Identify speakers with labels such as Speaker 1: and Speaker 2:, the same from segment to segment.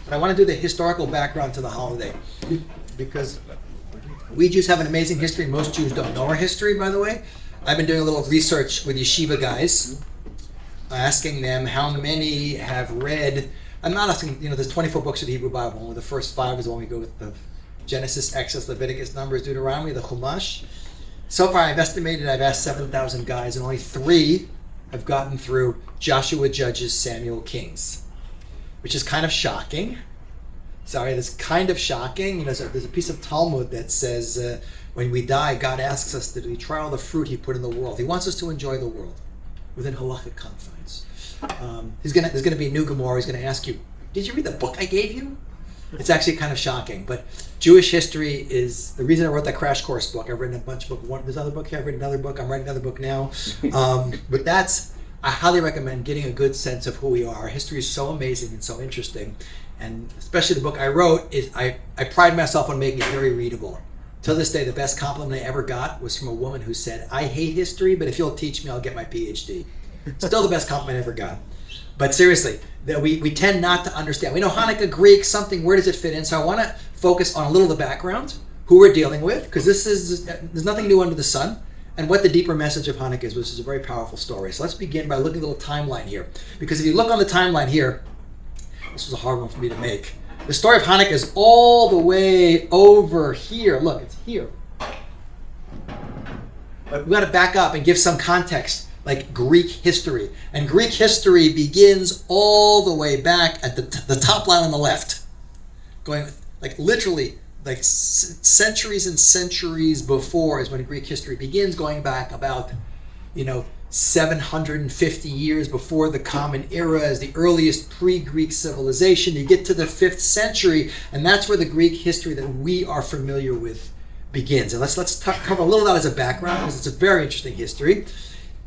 Speaker 1: But I want to do the historical background to the holiday, because we Jews have an amazing history. Most Jews don't know our history, by the way. I've been doing a little research with yeshiva guys, asking them how many have read. I'm not asking, there's 24 books of the Hebrew Bible. Only the first 5 is the one we go with: the Genesis, Exodus, Leviticus, Numbers, Deuteronomy, the Chumash. So far, I've asked 7,000 guys, and only 3 have gotten through Joshua, Judges, Samuel, Kings, which is kind of shocking. That's kind of shocking. There's a piece of Talmud that says, when we die, God asks us to try all the fruit He put in the world. He wants us to enjoy the world within halachic confines. There's going to be a new Gemara. He's going to ask you, did you read the book I gave you? It's actually kind of shocking. But Jewish history is the reason I wrote that crash course book. I've written a bunch of books. There's another book here. I've written another book. I'm writing another book now. But I highly recommend getting a good sense of who we are. Our history is so amazing and so interesting. And especially the book I wrote, I pride myself on making it very readable. To this day, the best compliment I ever got was from a woman who said, I hate history, but if you'll teach me, I'll get my PhD. Still the best compliment I ever got. But seriously, we tend not to understand. We know Hanukkah, Greek, something, where does it fit in? So I want to focus on a little of the background, who we're dealing with, because there's nothing new under the sun, and what the deeper message of Hanukkah is, which is a very powerful story. So let's begin by looking at a little timeline here. Because if you look on the timeline here, this was a hard one for me to make. The story of Hanukkah is all the way over here. Look, it's here. But we've got to back up and give some context, like Greek history. And Greek history begins all the way back at the top line on the left, going literally centuries and centuries before is when Greek history begins, going back about 750 years before the Common Era is the earliest pre-Greek civilization. You get to the 5th century, and that's where the Greek history that we are familiar with begins. And let's cover a little of that as a background, because it's a very interesting history.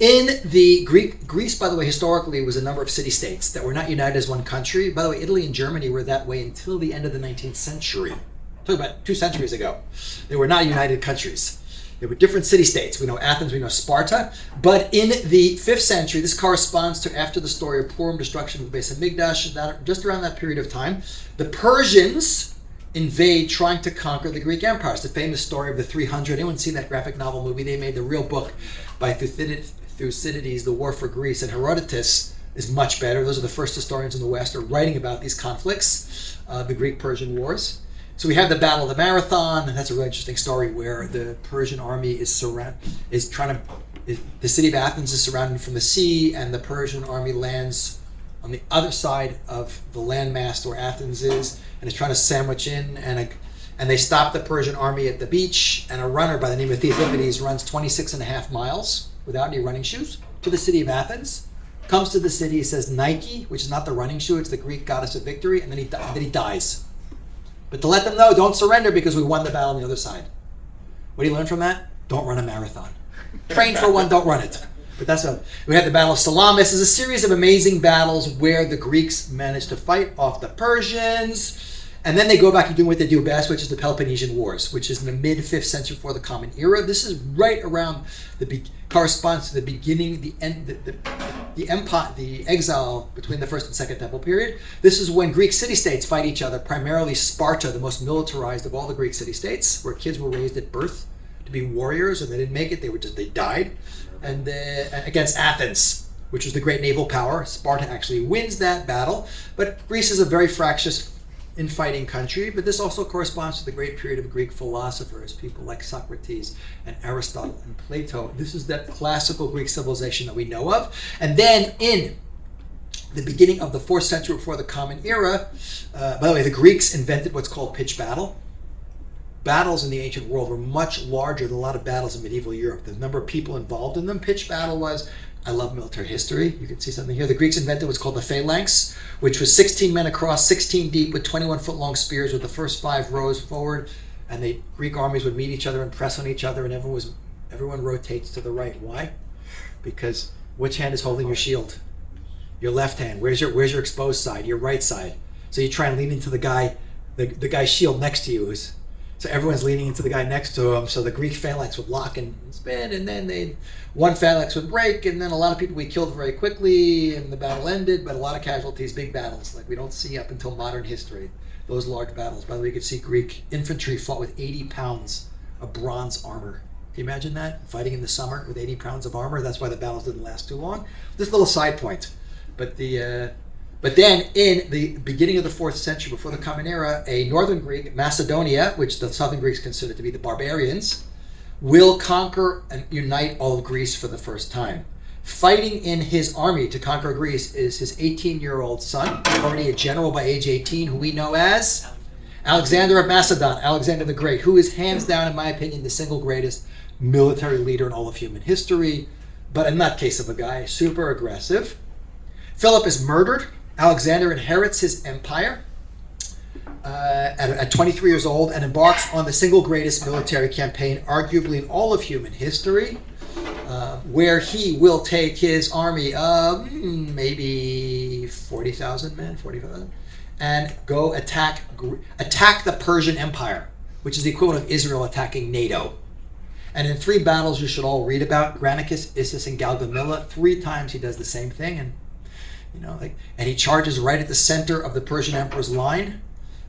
Speaker 1: In the Greece, by the way, historically was a number of city-states that were not united as one country. By the way, Italy and Germany were that way until the end of the 19th century. Talking about 2 centuries ago. They were not united countries. They were different city-states. We know Athens, we know Sparta. But in the 5th century, this corresponds to after the story of Purim, destruction of the Beis Hamikdash, just around that period of time, the Persians invade, trying to conquer the Greek Empire. It's the famous story of the 300. Anyone seen that graphic novel movie? They made the real book by Thucydides, The War for Greece, and Herodotus is much better. Those are the first historians in the West are writing about these conflicts, the Greek-Persian wars. So we have the Battle of the Marathon, and that's a really interesting story where the Persian army the city of Athens is surrounded from the sea, and the Persian army lands on the other side of the landmass where Athens is, and is trying to sandwich in, and they stop the Persian army at the beach, and a runner by the name of Thucydides runs 26.5 miles without any running shoes to the city of Athens, comes to the city, he says Nike, which is not the running shoe, it's the Greek goddess of victory, and then he dies. But to let them know, don't surrender because we won the battle on the other side. What do you learn from that? Don't run a marathon. Train for one, don't run it. But we had the Battle of Salamis. There's a series of amazing battles where the Greeks managed to fight off the Persians. And then they go back and do what they do best, which is the Peloponnesian Wars, which is in the mid-5th century before the Common Era. This is right around corresponds to the beginning, the end, the empire, the exile between the First and Second Temple period. This is when Greek city-states fight each other, primarily Sparta, the most militarized of all the Greek city-states, where kids were raised at birth to be warriors, and they didn't make it, they died. And against Athens, which was the great naval power. Sparta actually wins that battle, but Greece is a very fractious infighting country, but this also corresponds to the great period of Greek philosophers, people like Socrates and Aristotle and Plato. This is that classical Greek civilization that we know of. And then in the beginning of the 4th century before the Common Era, by the way, the Greeks invented what's called pitched battle. Battles in the ancient world were much larger than a lot of battles in medieval Europe. The number of people involved in them. Pitched battle was, I love military history. You can see something here. The Greeks invented what's called the phalanx, which was 16 men across, 16 deep, with 21-foot-long spears with the first 5 rows forward. And the Greek armies would meet each other and press on each other, and everyone rotates to the right. Why? Because which hand is holding your shield? Your left hand. Where's your exposed side? Your right side. So you try and lean into the guy's shield next to you. So everyone's leaning into the guy next to him. So the Greek phalanx would lock and spin, and then one phalanx would break, and then a lot of people we killed very quickly, and the battle ended. But a lot of casualties, big battles, like we don't see up until modern history. Those large battles. By the way, you could see Greek infantry fought with 80 pounds of bronze armor. Can you imagine that? Fighting in the summer with 80 pounds of armor. That's why the battles didn't last too long. This little side point. But then in the beginning of the 4th century, before the Common Era, a northern Greek, Macedonia, which the southern Greeks consider to be the barbarians, will conquer and unite all of Greece for the first time. Fighting in his army to conquer Greece is his 18-year-old son, already a general by age 18, who we know as Alexander of Macedon, Alexander the Great, who is hands down, in my opinion, the single greatest military leader in all of human history, but a nutcase of a guy, super aggressive. Philip is murdered. Alexander inherits his empire at 23 years old and embarks on the single greatest military campaign, arguably in all of human history, where he will take his army of maybe 40,000 men, 45,000, and go attack the Persian Empire, which is the equivalent of Israel attacking NATO. And in 3 battles you should all read about, Granicus, Issus, and Gaugamela. 3 times he does the same thing, and he charges right at the center of the Persian emperor's line,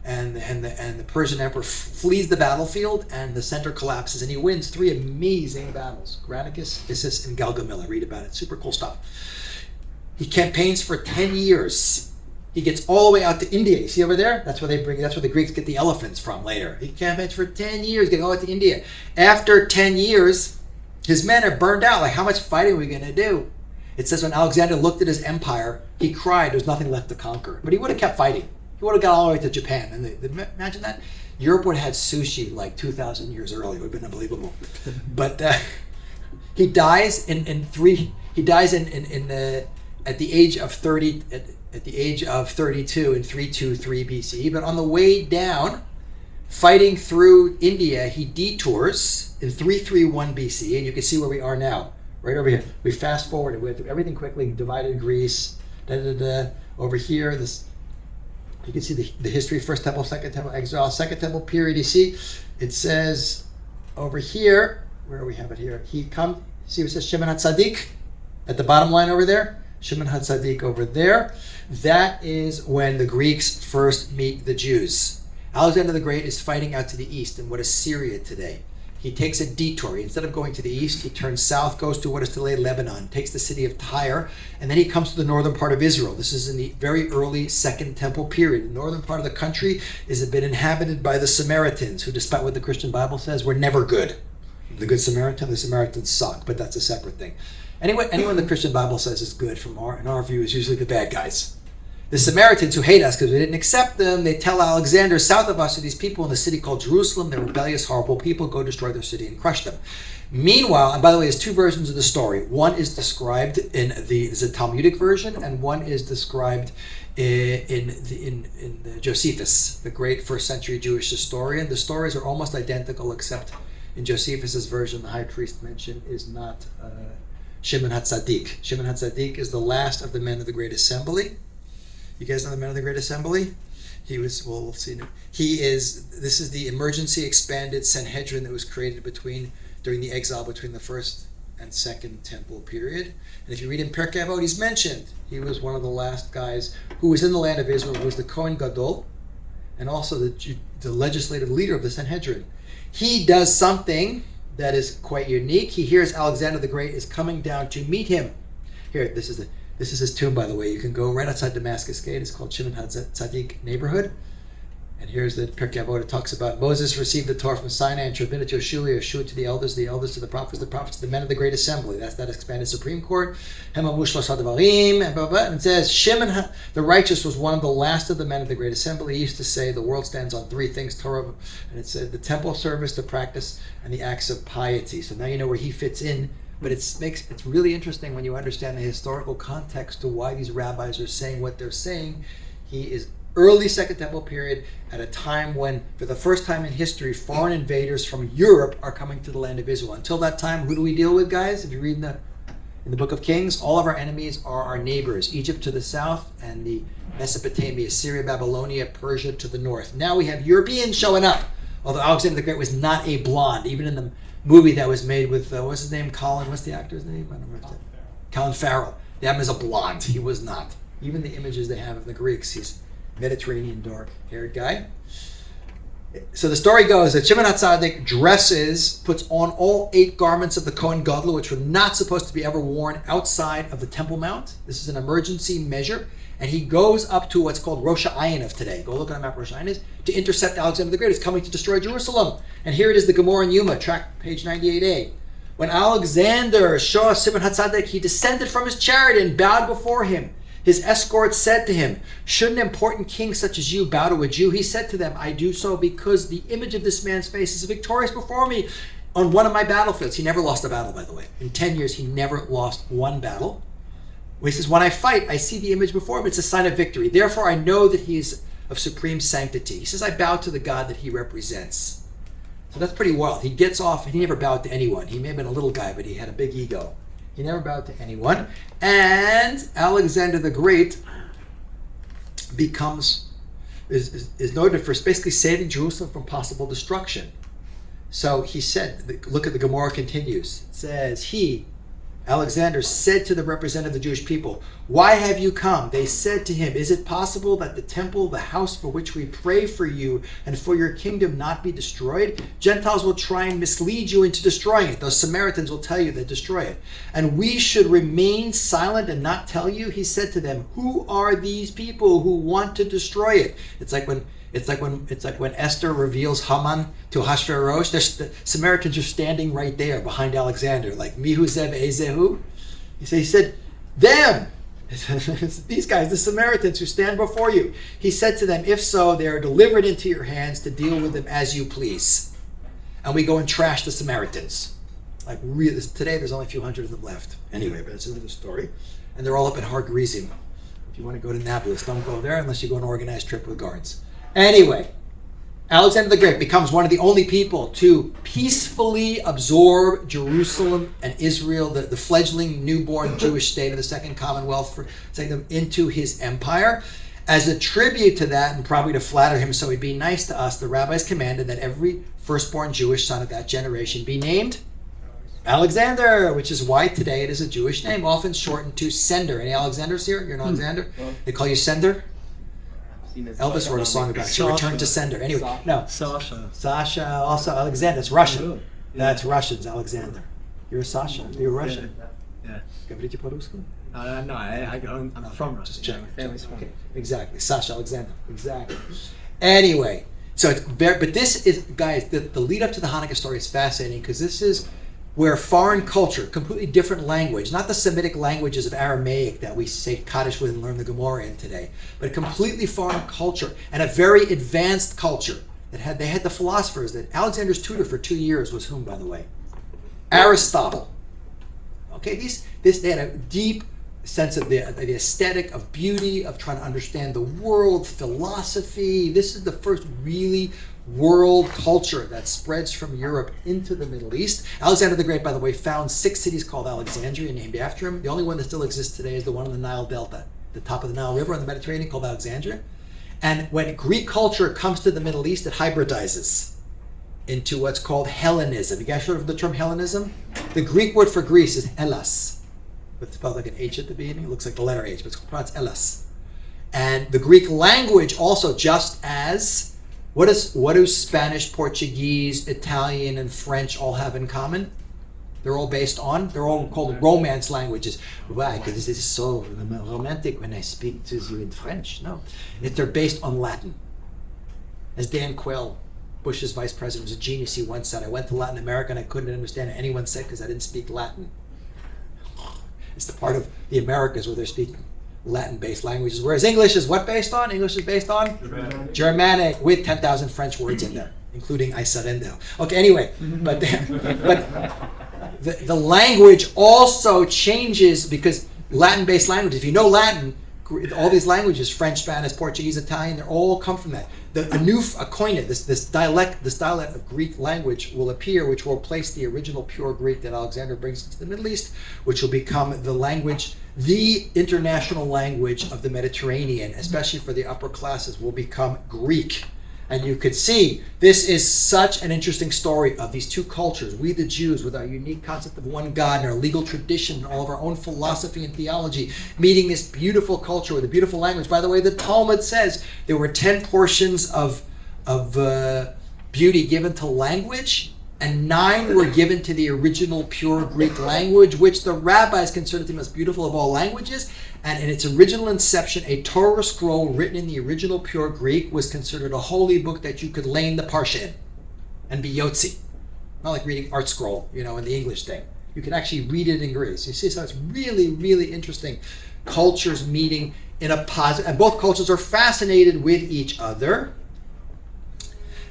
Speaker 1: and the Persian emperor flees the battlefield, and the center collapses, and he wins 3 amazing battles: Granicus, Issus, and Gaugamela. Read about it; super cool stuff. He campaigns for 10 years. He gets all the way out to India. You see over there? That's where the Greeks get the elephants from later. He campaigns for 10 years, getting all the way to India. After 10 years, his men are burned out. Like, how much fighting are we going to do? It says when Alexander looked at his empire, he cried. There's nothing left to conquer. But he would have kept fighting. He would have got all the way to Japan. And imagine that. Europe would have had sushi like 2,000 years earlier. It would have been unbelievable. But he dies at the age of 30. At the age of 32 in 323 BCE. But on the way down, fighting through India, he detours in 331 BCE, and you can see where we are now, right over here. We fast forward, we went through everything quickly, divided Greece, over here, you can see the history, First Temple, Second Temple, exile, Second Temple period. You see, it says over here, where do we have it here? See what it says, Shimon HaTzadik, at the bottom line over there? Shimon HaTzadik over there. That is when the Greeks first meet the Jews. Alexander the Great is fighting out to the east in what is Syria today. He takes a detour. Instead of going to the east, he turns south, goes to what is today Lebanon, takes the city of Tyre, and then he comes to the northern part of Israel. This is in the very early Second Temple period. The northern part of the country has been inhabited by the Samaritans, who, despite what the Christian Bible says, were never good. The Good Samaritan, the Samaritans suck, but that's a separate thing. Anyone the Christian Bible says is good in our view is usually the bad guys. The Samaritans, who hate us because we didn't accept them, they tell Alexander, south of us are these people in the city called Jerusalem. They're rebellious, horrible people. Go destroy their city and crush them. Meanwhile, and by the way, there's 2 versions of the story. One is described there's a Talmudic version, and one is described in Josephus, the great 1st century Jewish historian. The stories are almost identical, except in Josephus's version, the high priest mentioned is not Shimon HaTzadik. Shimon HaTzadik is the last of the men of the Great Assembly. You guys know the men of the Great Assembly? We'll see. This is the emergency expanded Sanhedrin that was created during the exile between the First and Second Temple period. And if you read in Pirkei Avot, he's mentioned. He was one of the last guys who was in the land of Israel, who was the Kohen Gadol, and also the legislative leader of the Sanhedrin. He does something that is quite unique. He hears Alexander the Great is coming down to meet him. Here, this is his tomb, by the way. You can go right outside Damascus Gate. It's called Shimon HaTzadik neighborhood. And here's the Pirkei Avot. It talks about Moses received the Torah from Sinai and transmitted to Yeshua to the elders to the prophets to the men of the Great Assembly. That's that expanded Supreme Court. And it says, Shimon the righteous was one of the last of the men of the Great Assembly. He used to say the world stands on 3 things, Torah, and it said the temple service, the practice, and the acts of piety. So now you know where he fits in. But it's really interesting when you understand the historical context to why these rabbis are saying what they're saying. He is early Second Temple period at a time when, for the first time in history, foreign invaders from Europe are coming to the land of Israel. Until that time, who do we deal with, guys? If you read in the book of Kings, all of our enemies are our neighbors. Egypt to the south and the Mesopotamia, Syria, Babylonia, Persia to the north. Now we have Europeans showing up. Although Alexander the Great was not a blonde, even in the movie that was made with, what's his name, what's the actor's name? I don't remember. Colin Farrell. They have him as a blonde. He was not. Even the images they have of the Greeks, he's Mediterranean dark-haired guy. So the story goes that Shimon HaTzadik puts on all 8 garments of the Kohen Gadol, which were not supposed to be ever worn outside of the Temple Mount. This is an emergency measure. And he goes up to what's called Rosh Hashanah of today. Go look on a map where Rosh Hashanah is, to intercept Alexander the Great, who's coming to destroy Jerusalem. And here it is, the Gemara in Yuma, track page 98a. When Alexander saw Shimon HaTzadik, he descended from his chariot and bowed before him. His escort said to him, "Should an important king such as you bow to a Jew?" He said to them, "I do so because the image of this man's face is victorious before me on one of my battlefields." He never lost a battle, by the way. In 10 years, he never lost one battle. He says, "When I fight, I see the image before him. It's a sign of victory. Therefore, I know that he is of supreme sanctity." He says, "I bow to the God that he represents." So that's pretty wild. He gets off, and he never bowed to anyone. He may have been a little guy, but he had a big ego. He never bowed to anyone. And Alexander the Great is noted for basically saving Jerusalem from possible destruction. So he said, look at the Gemara continues. It says, Alexander said to the representative of the Jewish people, "Why have you come?" They said to him, "Is it possible that the temple, the house for which we pray for you and for your kingdom not be destroyed? Gentiles will try and mislead you into destroying it. Those Samaritans will tell you they destroy it. And we should remain silent and not tell you?" He said to them, "Who are these people who want to destroy it?" It's like when Esther reveals Haman to Hashverosh. The Samaritans are standing right there behind Alexander, like Mihu Zev Ezehu. He said, "Them, these guys, the Samaritans who stand before you." He said to them, "If so, they are delivered into your hands to deal with them as you please." And we go and trash the Samaritans. Like really, today there's only a few hundred of them left. Anyway, but it's another story. And they're all up in Har Gerizim. If you want to go to Nablus, don't go there unless you go on an organized trip with guards. Anyway, Alexander the Great becomes one of the only people to peacefully absorb Jerusalem and Israel, the fledgling newborn Jewish state of the Second Commonwealth, taking them into his empire. As a tribute to that, and probably to flatter him so he'd be nice to us, the rabbis commanded that every firstborn Jewish son of that generation be named Alexander, which is why today it is a Jewish name, often shortened to Sender. Any Alexanders here? You're an Alexander? They call you Sender? Elvis wrote a song about you. Return to Sender. Anyway, no. Sasha, also Alexander. It's Russian. That's Russians, Alexander. You're a Sasha. You're Russian.
Speaker 2: Yeah.
Speaker 1: Говорите по-русски?
Speaker 2: No, I'm from Russia.
Speaker 1: Just check.
Speaker 2: Family's from.
Speaker 1: Okay. Exactly. Sasha, Alexander. Exactly. Anyway, so it's very, but this is, guys, the lead up to the Hanukkah story is fascinating because this is where foreign culture, completely different language, not the Semitic languages of Aramaic that we say Kaddish with and learn the Gemara in today, but a completely foreign culture and a very advanced culture that they had the philosophers that Alexander's tutor for 2 years was whom, by the way? Aristotle. Okay, they had a deep sense of the aesthetic, of beauty, of trying to understand the world, philosophy. This is the first really world culture that spreads from Europe into the Middle East. Alexander the Great, by the way, found 6 cities called Alexandria, named after him. The only one that still exists today is the one in the Nile Delta, the top of the Nile River in the Mediterranean, called Alexandria. And when Greek culture comes to the Middle East, it hybridizes into what's called Hellenism. You guys heard of the term Hellenism? The Greek word for Greece is Hellas. It's spelled like an H at the beginning. It looks like the letter H, but it's pronounced Hellas. And the Greek language also, just as what do Spanish, Portuguese, Italian, and French all have in common? They're all called Romance languages. Why? Because this is so romantic when I speak to you in French. No, they're based on Latin. As Dan Quayle, Bush's vice president, was a genius. He once said, "I went to Latin America and I couldn't understand what anyone said because I didn't speak Latin." It's the part of the Americas where they're speaking Latin-based languages, whereas English is what based on? English is based on? Germanic with 10,000 French words in there, including I surrender. Okay, anyway, but the language also changes because Latin-based languages, if you know Latin, all these languages, French, Spanish, Portuguese, Italian, they all come from that. A new koine, this dialect of Greek language will appear, which will replace the original pure Greek that Alexander brings into the Middle East, which will become the international language of the Mediterranean, especially for the upper classes, will become Greek. And you could see this is such an interesting story of these two cultures. We the Jews with our unique concept of one God and our legal tradition and all of our own philosophy and theology, meeting this beautiful culture with a beautiful language. By the way, the Talmud says there were 10 portions of beauty given to language, and 9 were given to the original pure Greek language, which the rabbis considered the most beautiful of all languages. And in its original inception, a Torah scroll written in the original pure Greek was considered a holy book that you could lay in the parsha in and be yotzi. Not like reading art scroll, in the English thing. You can actually read it in Greek. You see, so it's really, really interesting. Cultures meeting in a positive, and both cultures are fascinated with each other.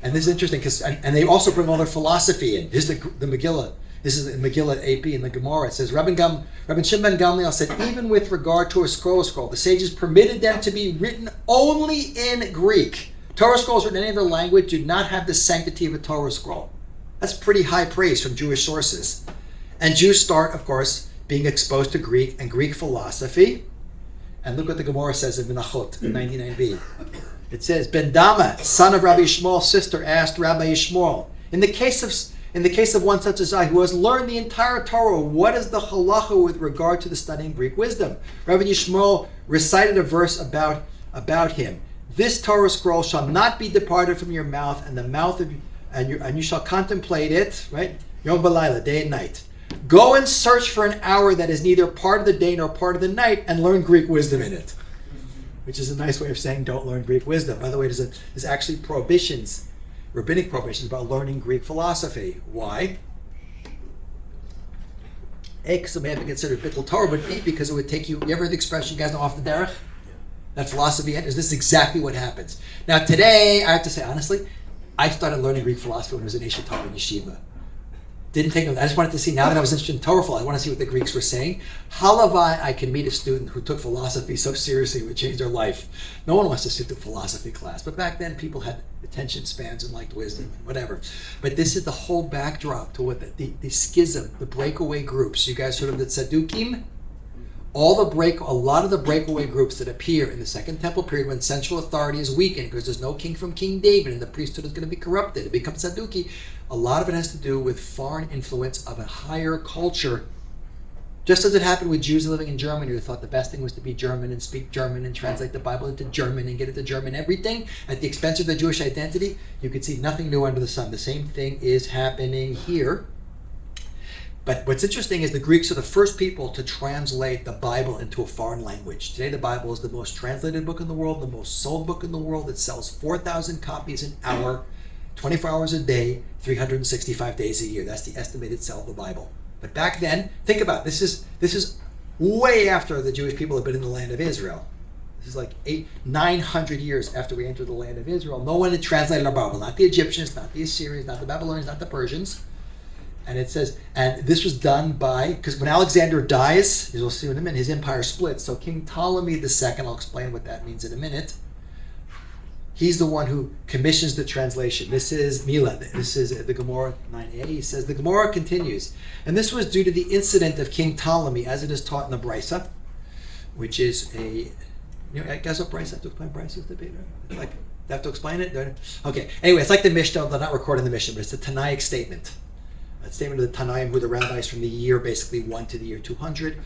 Speaker 1: And this is interesting because, and they also bring all their philosophy in. Here's the Megillah. This is the Megillah AP in the Gemara. It says, Rabbi Shimon ben Gamliel said, even with regard to a scroll, the sages permitted them to be written only in Greek. Torah scrolls written in any other language do not have the sanctity of a Torah scroll. That's pretty high praise from Jewish sources. And Jews start, of course, being exposed to Greek and Greek philosophy. And look what the Gemara says in Menachot, in 99b. It says, Ben Dama, son of Rabbi Yishmael's sister, asked Rabbi Yishmael, in the case of one such as I, who has learned the entire Torah, what is the halacha with regard to the studying Greek wisdom? Rabbi Yishmael recited a verse about him. This Torah scroll shall not be departed from your mouth, and the mouth of and you shall contemplate it, right? Yom v'layla, day and night. Go and search for an hour that is neither part of the day nor part of the night, and learn Greek wisdom in it. Which is a nice way of saying don't learn Greek wisdom. By the way, there's actually prohibitions, rabbinic prohibitions about learning Greek philosophy. Why? A, because it may have been considered bittul Torah, but B, because it would take you ever heard the expression, you guys know, off the derech? That philosophy enters. This is exactly what happens. Now today, I have to say honestly, I started learning Greek philosophy when I was in Eshet Torah in yeshiva. Didn't take notes. I just wanted to see, now that I was interested in Torah philosophy, I want to see what the Greeks were saying. Halavai, I can meet a student who took philosophy so seriously it would change their life. No one wants to sit through philosophy class, but back then people had attention spans and liked wisdom and whatever. But this is the whole backdrop to what the schism, the breakaway groups. You guys heard of the Tzadukim? A lot of the breakaway groups that appear in the Second Temple period when central authority is weakened because there's no king from King David and the priesthood is going to be corrupted. It becomes Tzaduki. A lot of it has to do with foreign influence of a higher culture. Just as it happened with Jews living in Germany who thought the best thing was to be German and speak German and translate the Bible into German and get it to German everything at the expense of the Jewish identity, you can see nothing new under the sun. The same thing is happening here. But what's interesting is the Greeks are the first people to translate the Bible into a foreign language. Today the Bible is the most translated book in the world, the most sold book in the world. It sells 4,000 copies an hour, 24 hours a day, 365 days a year. That's the estimated sale of the Bible. But back then, think about it. This is way after the Jewish people have been in the land of Israel. This is like 900 years after we entered the land of Israel. No one had translated our Bible. Not the Egyptians, not the Assyrians, not the Babylonians, not the Persians. And it says, and this was done by, because when Alexander dies, as we'll see in a minute, his empire splits. So King Ptolemy II, I'll explain what that means in a minute. He's the one who commissions the translation. This is Mila. This is the Gemara 9a. He says, the Gemara continues. And this was due to the incident of King Ptolemy, as it is taught in the Brisa, which is a, guys what Brisa? I have to explain Brisa debate, right? Like, I have to explain it? Okay. Anyway, it's like the Mishnah. They're not recording the Mishnah, but it's a Tanaic statement. A statement of the Tanaim, who the rabbis from the year basically 1 to the year 200.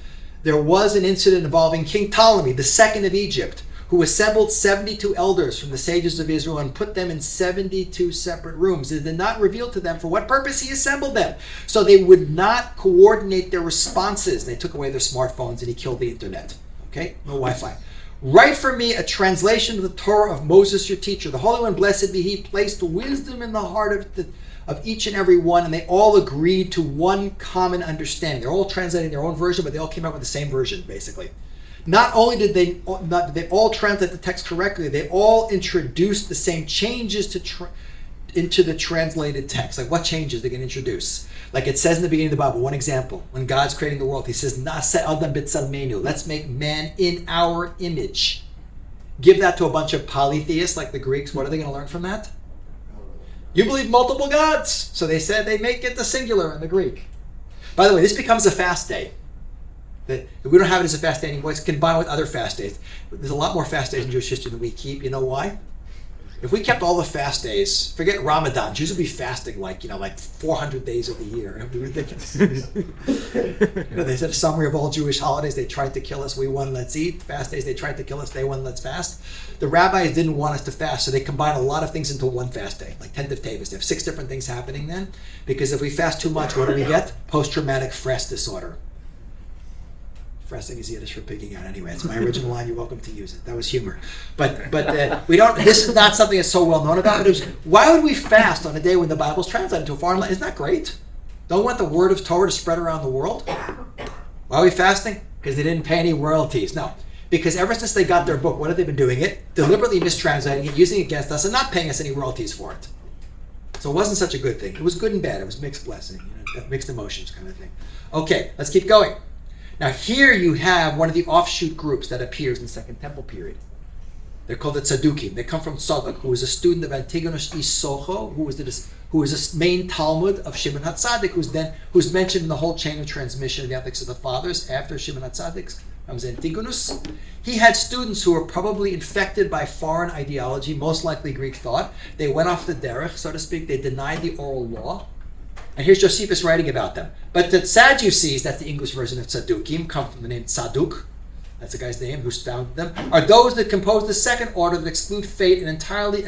Speaker 1: There was an incident involving King Ptolemy, the second of Egypt, who assembled 72 elders from the sages of Israel and put them in 72 separate rooms. It did not reveal to them for what purpose he assembled them. So they would not coordinate their responses. They took away their smartphones and he killed the internet. Okay? No Wi-Fi. Write for me a translation of the Torah of Moses, your teacher. The Holy One, blessed be he, placed wisdom in the heart of each and every one, and they all agreed to one common understanding. They're all translating their own version, but they all came up with the same version, basically. Not only did they all translate the text correctly, they all introduced the same changes into the translated text. Like what changes they're going to introduce? Like it says in the beginning of the Bible, one example, when God's creating the world, he says, Na'aseh Adam b'tzelmeinu, let's make man in our image. Give that to a bunch of polytheists like the Greeks. What are they going to learn from that? You believe multiple gods. So they said they make it the singular in the Greek. By the way, this becomes a fast day. We don't have it as a fast day anymore. It's combined with other fast days. There's a lot more fast days in Jewish history than we keep. You know why? If we kept all the fast days, forget Ramadan, Jews would be fasting like 400 days of the year. It would be ridiculous. They said a summary of all Jewish holidays. They tried to kill us. We won, let's eat. Fast days, they tried to kill us. They won, let's fast. The rabbis didn't want us to fast, so they combined a lot of things into one fast day, like 10 Teves. They have 6 different things happening then, because if we fast too much, what do we get? Post-traumatic stress disorder. Fressing is Yiddish for picking out. Anyway, it's my original line. You're welcome to use it. That was humor. But we don't. This is not something that's so well known about. But why would we fast on a day when the Bible's translated to a foreign language? Isn't that great? Don't we want the word of Torah to spread around the world? Why are we fasting? Because they didn't pay any royalties. No, because ever since they got their book, what have they been doing? It deliberately mistranslating it, using it against us, and not paying us any royalties for it. So it wasn't such a good thing. It was good and bad. It was mixed blessing, mixed emotions kind of thing. Okay, let's keep going. Now here you have one of the offshoot groups that appears in the Second Temple period. They're called the Tzaddukim. They come from Tzadok, who was a student of Antigonus Isocho, who was a main Talmud of Shimon HaTzadik, who's mentioned in the whole chain of transmission of the ethics of the fathers. After Shimon HaTzadik comes Antigonus. He had students who were probably infected by foreign ideology, most likely Greek thought. They went off the derech, so to speak. They denied the oral law. And here's Josephus writing about them. But the Sadducees, that's the English version of Tzaddukim, come from the name Tzaduk. That's the guy's name who's founded them. Are those that compose the second order that exclude fate and entirely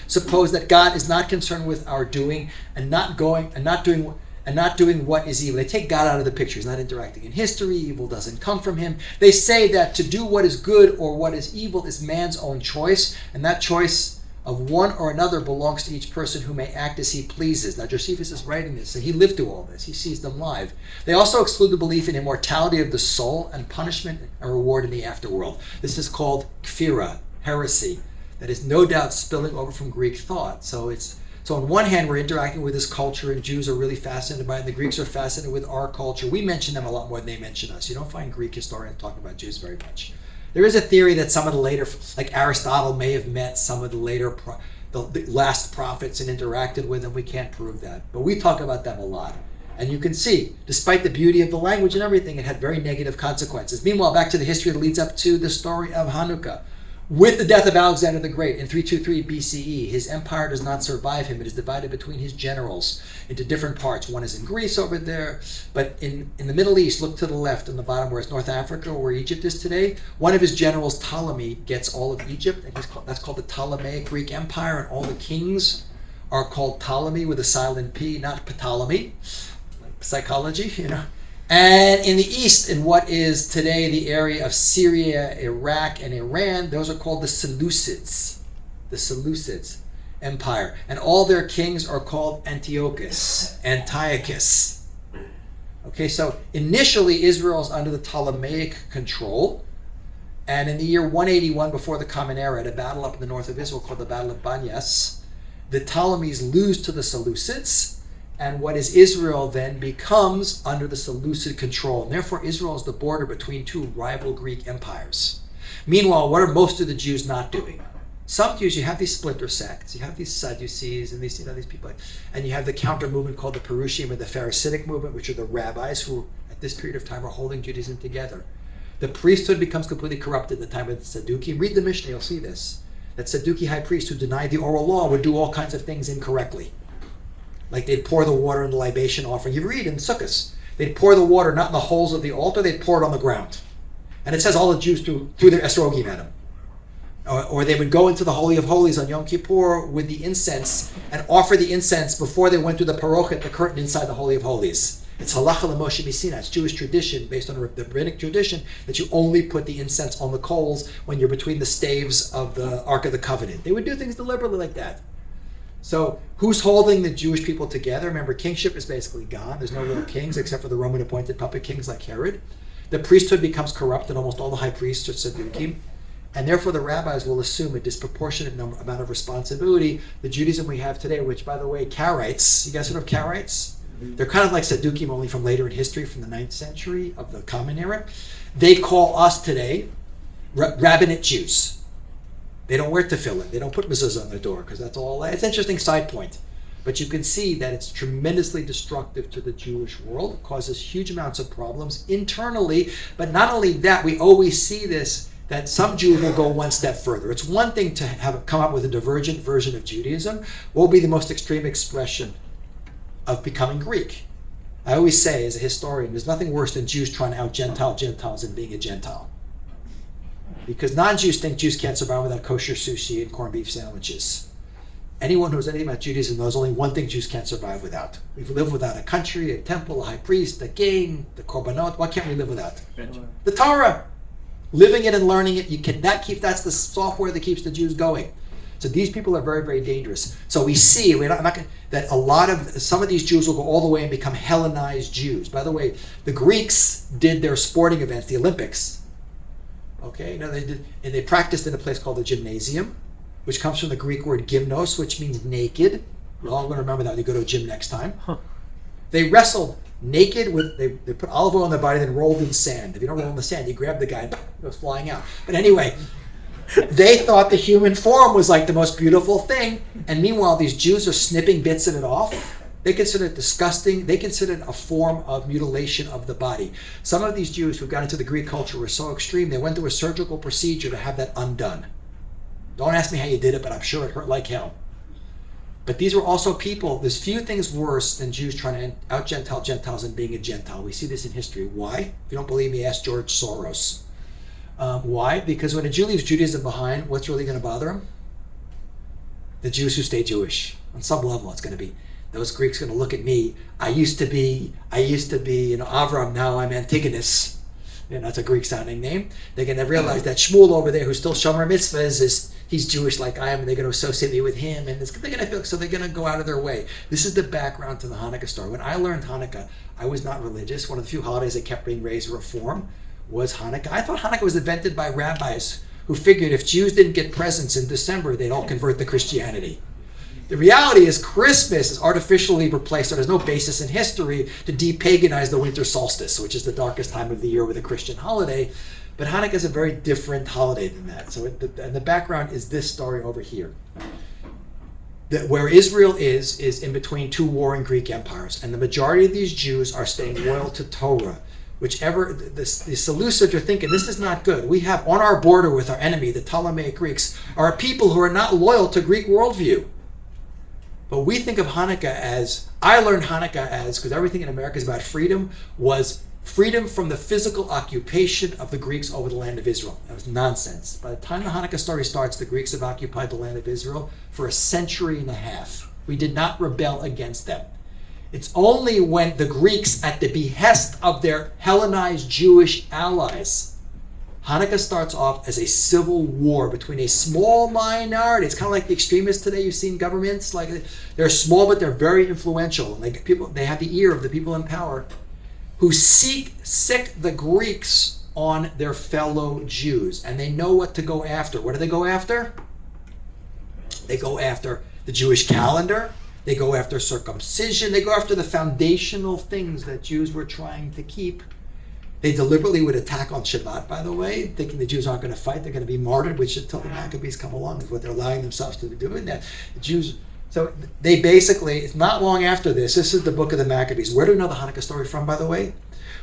Speaker 1: suppose that God is not concerned with our doing and not doing what is evil. They take God out of the picture. He's not interacting in history. Evil doesn't come from him. They say that to do what is good or what is evil is man's own choice, and that choice of one or another belongs to each person who may act as he pleases. Now Josephus is writing this, and he lived through all this. He sees them live. They also exclude the belief in immortality of the soul and punishment and reward in the afterworld. This is called kfira, heresy, that is no doubt spilling over from Greek thought. So on one hand, we're interacting with this culture, and Jews are really fascinated by it, and the Greeks are fascinated with our culture. We mention them a lot more than they mention us. You don't find Greek historians talking about Jews very much. There is a theory that some of the later, like Aristotle, may have met some of the later, the last prophets and interacted with them. We can't prove that, but we talk about them a lot. And you can see, despite the beauty of the language and everything, it had very negative consequences. Meanwhile, back to the history that leads up to the story of Hanukkah. With the death of Alexander the Great in 323 BCE, his empire does not survive him. It is divided between his generals into different parts. One is in Greece over there, but in the Middle East, look to the left on the bottom where it's North Africa, where Egypt is today. One of his generals, Ptolemy, gets all of Egypt, and that's called the Ptolemaic Greek Empire, and all the kings are called Ptolemy with a silent P, not Ptolemy, like psychology, And in the east, in what is today the area of Syria, Iraq, and Iran, those are called the Seleucids. The Seleucids Empire. And all their kings are called Antiochus. Okay, so initially Israel is under the Ptolemaic control. And in the year 181 before the Common Era, at a battle up in the north of Israel called the Battle of Banyas, the Ptolemies lose to the Seleucids. And what is Israel then becomes under the Seleucid control. And therefore, Israel is the border between two rival Greek empires. Meanwhile, what are most of the Jews not doing? Some Jews, you have these splinter sects. You have these Sadducees and these people. And you have the counter movement called the Perushim or the Pharisaic movement, which are the rabbis who, at this period of time, are holding Judaism together. The priesthood becomes completely corrupted at the time of the Sadducee. Read the Mishnah, you'll see this. That Sadducee high priest who denied the oral law would do all kinds of things incorrectly. Like they'd pour the water in the libation offering. You read in Sukkot, they'd pour the water not in the holes of the altar, they'd pour it on the ground. And it says all the Jews threw their esrogim at him. Or they would go into the Holy of Holies on Yom Kippur with the incense and offer the incense before they went through the parochet, the curtain inside the Holy of Holies. It's halacha l'Moshe Messina. It's Jewish tradition, based on the rabbinic tradition, that you only put the incense on the coals when you're between the staves of the Ark of the Covenant. They would do things deliberately like that. So who's holding the Jewish people together? Remember, kingship is basically gone. There's no real kings except for the Roman appointed puppet kings like Herod. The priesthood becomes corrupt, and almost all the high priests are Tzaddukim. And therefore the rabbis will assume a disproportionate amount of responsibility. The Judaism we have today, which, by the way, Karaites, you guys heard of Karaites? They're kind of like Saddukim, only from later in history, from the 9th century of the Common Era. They call us today rabbinate Jews. They don't wear tefillin. They don't put mezuzah on their door because that's all. It's an interesting side point. But you can see that it's tremendously destructive to the Jewish world. It causes huge amounts of problems internally. But not only that, we always see this that some Jews will go one step further. It's one thing to come up with a divergent version of Judaism. What will be the most extreme expression of becoming Greek? I always say, as a historian, there's nothing worse than Jews trying to out-Gentile Gentiles and being a Gentile. Because non-Jews think Jews can't survive without kosher sushi and corned beef sandwiches. Anyone who knows anything about Judaism knows only one thing Jews can't survive without. We live without a country, a temple, a high priest, a king, the korbanot. What can't we live without? The Torah. Living it and learning it, that's the software that keeps the Jews going. So these people are very, very dangerous. So we see that some of these Jews will go all the way and become Hellenized Jews. By the way, the Greeks did their sporting events, the Olympics. Okay, they practiced in a place called the gymnasium, which comes from the Greek word gymnos, which means naked. We're all going to remember that when you go to a gym next time. They wrestled naked they put olive oil on their body, then rolled in sand. If you don't roll in the sand, you grab the guy, it goes flying out. But anyway, they thought the human form was like the most beautiful thing, and meanwhile these Jews are snipping bits of it off. They consider it disgusting. They consider it a form of mutilation of the body. Some of these Jews who got into the Greek culture were so extreme, they went through a surgical procedure to have that undone. Don't ask me how you did it, but I'm sure it hurt like hell. But these were also people, there's few things worse than Jews trying to out-Gentile Gentiles and being a Gentile. We see this in history. Why? If you don't believe me, ask George Soros. Why? Because when a Jew leaves Judaism behind, what's really going to bother him? The Jews who stay Jewish. On some level, it's going to be, those Greeks are going to look at me. I used to be, Avram, now I'm Antigonus. That's a Greek-sounding name. They're going to realize that Shmuel over there, who's still Shomer Mitzvahs, he's Jewish like I am, and they're going to associate me with him, and they're going to feel, so they're going to go out of their way. This is the background to the Hanukkah story. When I learned Hanukkah, I was not religious. One of the few holidays that kept being raised reform was Hanukkah. I thought Hanukkah was invented by rabbis who figured if Jews didn't get presents in December, they'd all convert to Christianity. The reality is Christmas is artificially replaced, so there's no basis in history to de-paganize the winter solstice, which is the darkest time of the year with a Christian holiday. But Hanukkah is a very different holiday than that. So the background is this story over here. Where Israel is in between two warring Greek empires. And the majority of these Jews are staying loyal to Torah. Whichever, the Seleucids are thinking, this is not good. We have on our border with our enemy, the Ptolemaic Greeks, are people who are not loyal to Greek worldview. But we think of Hanukkah as, I learned Hanukkah as, because everything in America is about freedom, was freedom from the physical occupation of the Greeks over the land of Israel. That was nonsense. By the time the Hanukkah story starts, the Greeks have occupied the land of Israel for a century and a half. We did not rebel against them. It's only when the Greeks, at the behest of their Hellenized Jewish allies, Hanukkah starts off as a civil war between a small minority. It's kind of like the extremists today. You've seen governments, like they're small, but they're very influential. Like people, they have the ear of the people in power, who sick the Greeks on their fellow Jews. And they know what to go after. What do they go after? They go after the Jewish calendar. They go after circumcision. They go after the foundational things that Jews were trying to keep. They deliberately would attack on Shabbat, by the way, thinking the Jews aren't going to fight. They're going to be martyred, which until the Maccabees come along is what they're allowing themselves to be doing. That the Jews, so they basically, it's not long after this. This is the book of the Maccabees. Where do we know the Hanukkah story from, by the way?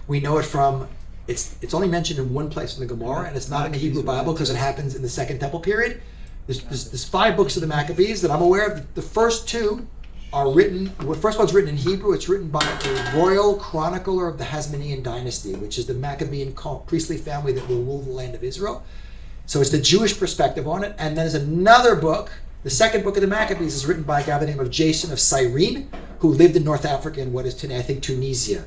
Speaker 1: We know it from, it's only mentioned in one place in the Gemara, and it's not in the Hebrew Bible because it happens in the Second Temple period. There's 5 books of the Maccabees that I'm aware of. The first 2 are written, the first one's written in Hebrew. It's written by a royal chronicler of the Hasmonean dynasty, which is the Maccabean priestly family that will rule the land of Israel. So it's the Jewish perspective on it. And then there's another book, the second book of the Maccabees is written by a guy by the name of Jason of Cyrene, who lived in North Africa in what is today, I think, Tunisia.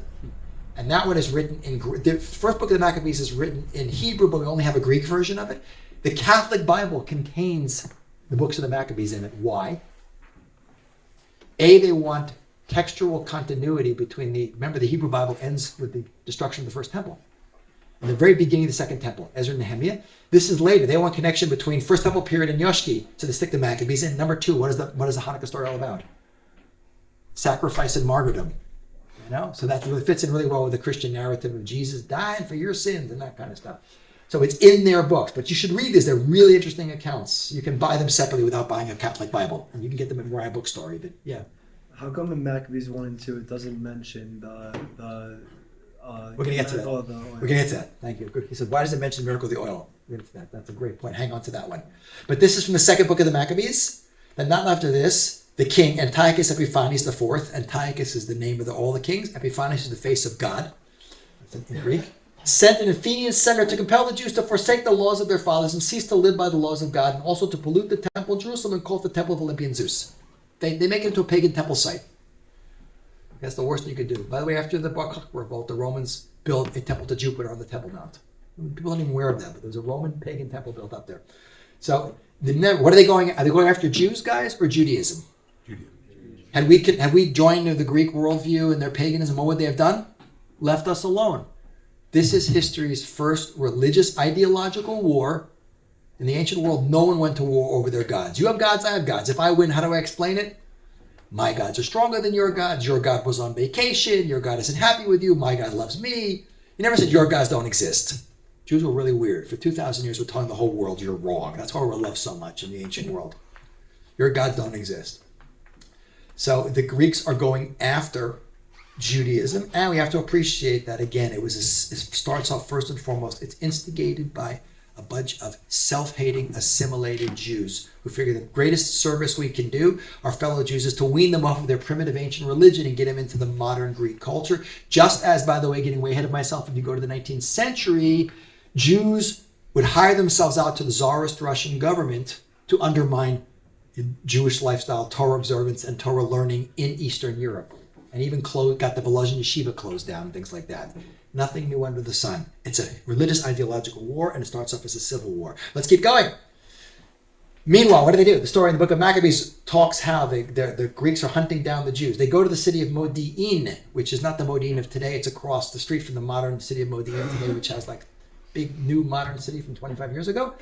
Speaker 1: And that one is written in, the first book of the Maccabees is written in Hebrew, but we only have a Greek version of it. The Catholic Bible contains the books of the Maccabees in it. Why? They want textual continuity between remember the Hebrew Bible ends with the destruction of the first temple. In the very beginning of the second temple, Ezra and Nehemiah. This is later. They want connection between first temple period and Yoshki, so they stick the Maccabees in. Number 2, what is the Hanukkah story all about? Sacrifice and martyrdom. So that really fits in really well with the Christian narrative of Jesus dying for your sins and that kind of stuff. So it's in their books, but you should read these. They're really interesting accounts. You can buy them separately without buying a Catholic Bible, and you can get them in Mariah Bookstore even. Yeah.
Speaker 3: How come in Maccabees 1 and 2 it doesn't mention
Speaker 1: We're going to get to that. We're going to get to that. Thank you. He said, why does it mention the miracle of the oil? That's a great point. Hang on to that one. But this is from the second book of the Maccabees. And not after this, the king, Antiochus Epiphanes IV. Antiochus is the name of all the kings. Epiphanes is the face of God. That's in Greek. Sent an Athenian senator to compel the Jews to forsake the laws of their fathers and cease to live by the laws of God, and also to pollute the temple of Jerusalem and call it the temple of Olympian Zeus. They make it into a pagan temple site. That's the worst you could do. By the way, after the Bar Kokhba revolt, the Romans built a temple to Jupiter on the Temple Mount. People don't even aware of that, but there's a Roman pagan temple built up there. So, what are they going? Are they going after Jews, guys, or Judaism?
Speaker 4: Judaism.
Speaker 1: Had we joined the Greek worldview and their paganism, what would they have done? Left us alone. This is history's first religious ideological war. In the ancient world, no one went to war over their gods. You have gods, I have gods. If I win, how do I explain it? My gods are stronger than your gods. Your God was on vacation. Your God isn't happy with you. My God loves me. You never said your gods don't exist. Jews were really weird. For 2,000 years, we're telling the whole world you're wrong. That's why we're loved so much in the ancient world. Your gods don't exist. So the Greeks are going after Judaism, and we have to appreciate that again. It starts off first and foremost. It's instigated by a bunch of self-hating, assimilated Jews who figure the greatest service we can do our fellow Jews is to wean them off of their primitive ancient religion and get them into the modern Greek culture. Just as, by the way, getting way ahead of myself, if you go to the 19th century, Jews would hire themselves out to the Tsarist Russian government to undermine Jewish lifestyle, Torah observance, and Torah learning in Eastern Europe. And even got the Volozhin Yeshiva closed down, things like that. Nothing new under the sun. It's a religious ideological war, and it starts off as a civil war. Let's keep going. Meanwhile, what do? The story in the book of Maccabees talks how the Greeks are hunting down the Jews. They go to the city of Modi'in, which is not the Modi'in of today. It's across the street from the modern city of Modi'in today, which has like big new modern city from 25 years ago.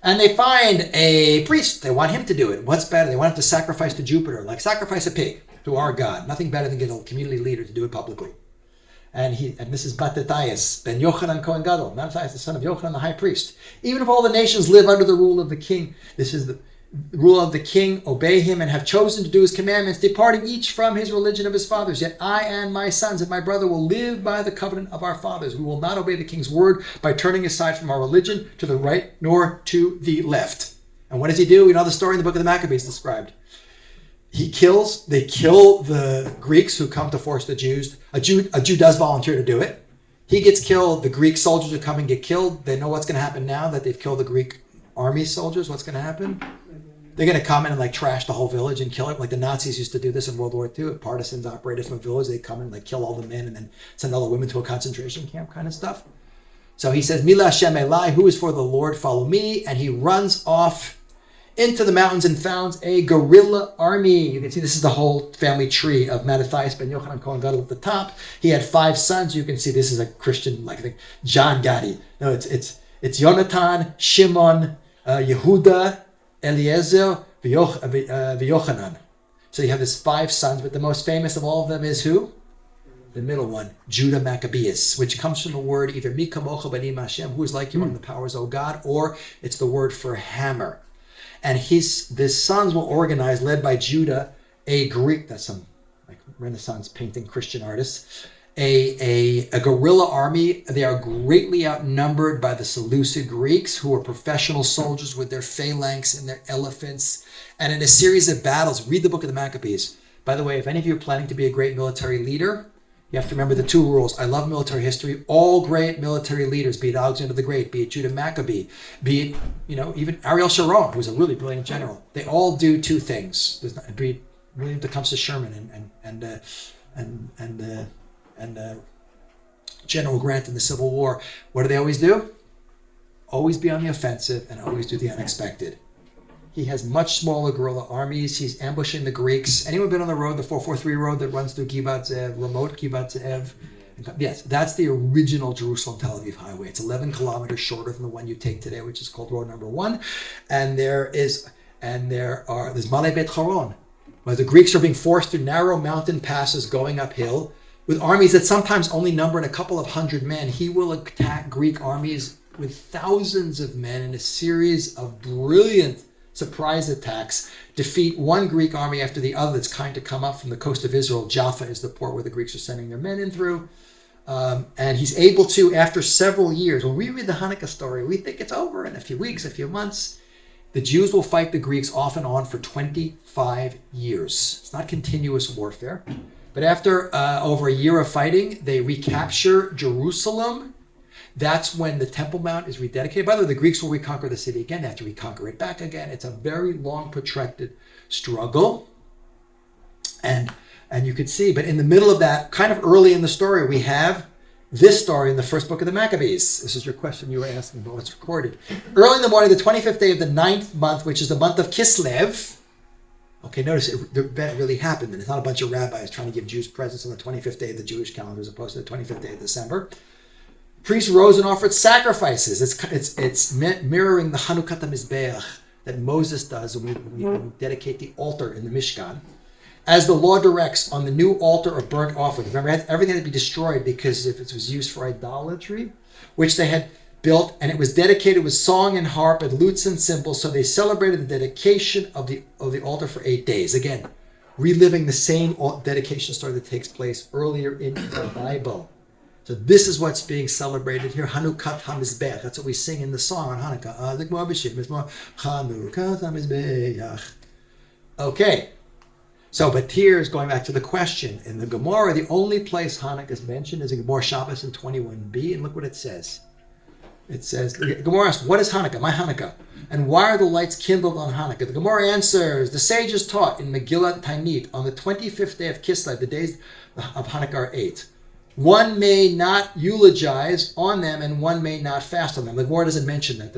Speaker 1: And they find a priest. They want him to do it. What's better? They want him to sacrifice to Jupiter, like sacrifice a pig to our God. Nothing better than get a community leader to do it publicly. And this is Mattathias, ben Yochanan Kohen Gadol. Mattathias, the son of Yochanan, the high priest. Even if all the nations live under the rule of the king, this is the rule of the king, obey him and have chosen to do his commandments, departing each from his religion of his fathers. Yet I and my sons and my brother will live by the covenant of our fathers. We will not obey the king's word by turning aside from our religion to the right nor to the left. And what does he do? We know the story in the book of the Maccabees described. They kill the Greeks who come to force the Jews. A Jew does volunteer to do it. He gets killed. The Greek soldiers who come and get killed. They know what's going to happen now that they've killed the Greek army soldiers. What's going to happen? They're going to come in and trash the whole village and kill it. Like the Nazis used to do this in World War II. Partisans operated from a village. They come and kill all the men and then send all the women to a concentration camp kind of stuff. So he says, Mila Hashem Elai, who is for the Lord, follow me. And he runs off into the mountains and founds a guerrilla army. You can see this is the whole family tree of Mattathias ben Yochanan Kohen Gadol at the top. He had 5 sons. You can see this is a Christian, John Gotti. No, it's Jonathan, Shimon, Yehuda, Eliezer, V'Yochanan. So you have his 5 sons, but the most famous of all of them is who? The middle one, Judah Maccabeus, which comes from the word either Mi Kamocha Banim Hashem, who is like you among the powers, O God, or it's the word for hammer. And his sons will organize, led by Judah, a Greek, that's some Renaissance painting Christian artists, a guerrilla army. They are greatly outnumbered by the Seleucid Greeks, who are professional soldiers with their phalanx and their elephants. And in a series of battles, read the book of the Maccabees. By the way, if any of you are planning to be a great military leader, you have to remember the 2 rules. I love military history. All great military leaders, be it Alexander the Great, be it Judah Maccabee, be it, even Ariel Sharon, who was a really brilliant general. They all do 2 things. Be it William Tecumseh Sherman and General Grant in the Civil War. What do they always do? Always be on the offensive and always do the unexpected. He has much smaller guerrilla armies. He's ambushing the Greeks. Anyone been on the road, the 443 road that runs through Givat Ze'ev, remote Givat Ze'ev? Yes, that's the original Jerusalem-Tel Aviv highway. It's 11 kilometers shorter than the one you take today, which is called road number 1. And there's Malei Bet Horon, where the Greeks are being forced through narrow mountain passes going uphill with armies that sometimes only number a couple of hundred men. He will attack Greek armies with thousands of men in a series of brilliant surprise attacks, defeat one Greek army after the other that's trying to come up from the coast of Israel. Jaffa is the port where the Greeks are sending their men in through. And he's able to, after several years, when we read the Hanukkah story, we think it's over in a few weeks, a few months. The Jews will fight the Greeks off and on for 25 years. It's not continuous warfare. But after over a year of fighting, they recapture Jerusalem. That's when the Temple Mount is rededicated. By the way, the Greeks will reconquer the city again. They have to reconquer it back again. It's a very long, protracted struggle. And you could see, but in the middle of that, kind of early in the story, we have this story in the first book of the Maccabees. This is your question you were asking about what's recorded. Early in the morning, the 25th day of the 9th month, which is the month of Kislev. Okay, notice the event really happened, and it's not a bunch of rabbis trying to give Jews presents on the 25th day of the Jewish calendar as opposed to the 25th day of December. Priests rose and offered sacrifices. It's mirroring the Hanukkah Mizbeach that Moses does when we dedicate the altar in the Mishkan. As the law directs on the new altar of burnt offering. Remember, everything had to be destroyed because if it was used for idolatry, which they had built, and it was dedicated with song and harp and lutes and cymbals, so they celebrated the dedication of the altar for 8 days. Again, reliving the same dedication story that takes place earlier in the Bible. So this is what's being celebrated here. Hanukkah HaMizbeach. That's what we sing in the song on Hanukkah. Hanukkah HaMizbeach. Okay. So, but here's going back to the question. In the Gemara, the only place Hanukkah is mentioned is in Gemara Shabbos in 21b, and look what it says. It says, the Gemara asks, what is Hanukkah? My Hanukkah. And why are the lights kindled on Hanukkah? The Gemara answers, the sages taught in Megillat Tainit on the 25th day of Kislev, the days of Hanukkah are 8. One may not eulogize on them and one may not fast on them. The Gemara doesn't mention that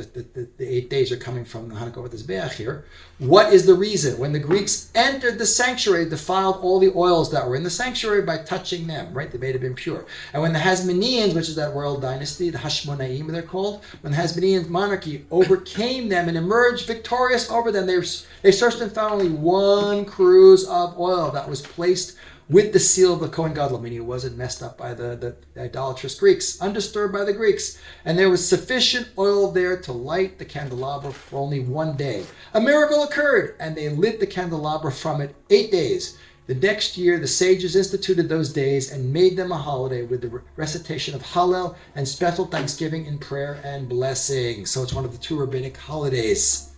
Speaker 1: the 8 days are coming from the Hanukkah with this Be'ach here. What is the reason? When the Greeks entered the sanctuary, they defiled all the oils that were in the sanctuary by touching them, right? They made it impure. And when the Hasmoneans, which is that royal dynasty, the Hashmonaim they're called, when the Hasmonean monarchy overcame them and emerged victorious over them, they searched and found only one cruse of oil that was placed with the seal of the Kohen Gadol, meaning it wasn't messed up by the idolatrous Greeks, undisturbed by the Greeks. And there was sufficient oil there to light the candelabra for only 1 day. A miracle occurred, and they lit the candelabra from it 8 days. The next year, the sages instituted those days and made them a holiday with the recitation of Hallel and special thanksgiving in prayer and blessing. So it's one of the 2 rabbinic holidays.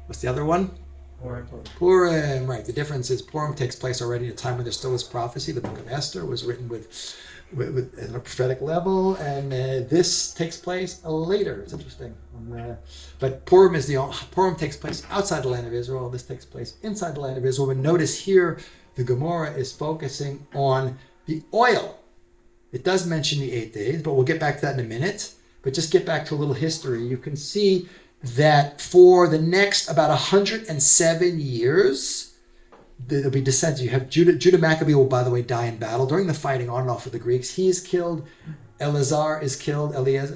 Speaker 1: What's the other one? Purim, right. The difference is Purim takes place already at a time when there still is prophecy. The book of Esther was written with at a prophetic level, and this takes place later. It's interesting. But Purim takes place outside the land of Israel. This takes place inside the land of Israel. But notice here, the Gemara is focusing on the oil. It does mention the 8 days, but we'll get back to that in a minute. But just get back to a little history. You can see that for the next about 107 years, there'll be descendants. You have Judah Maccabee will, by the way, die in battle during the fighting on and off with the Greeks. He is killed. Eleazar is killed. Eliezer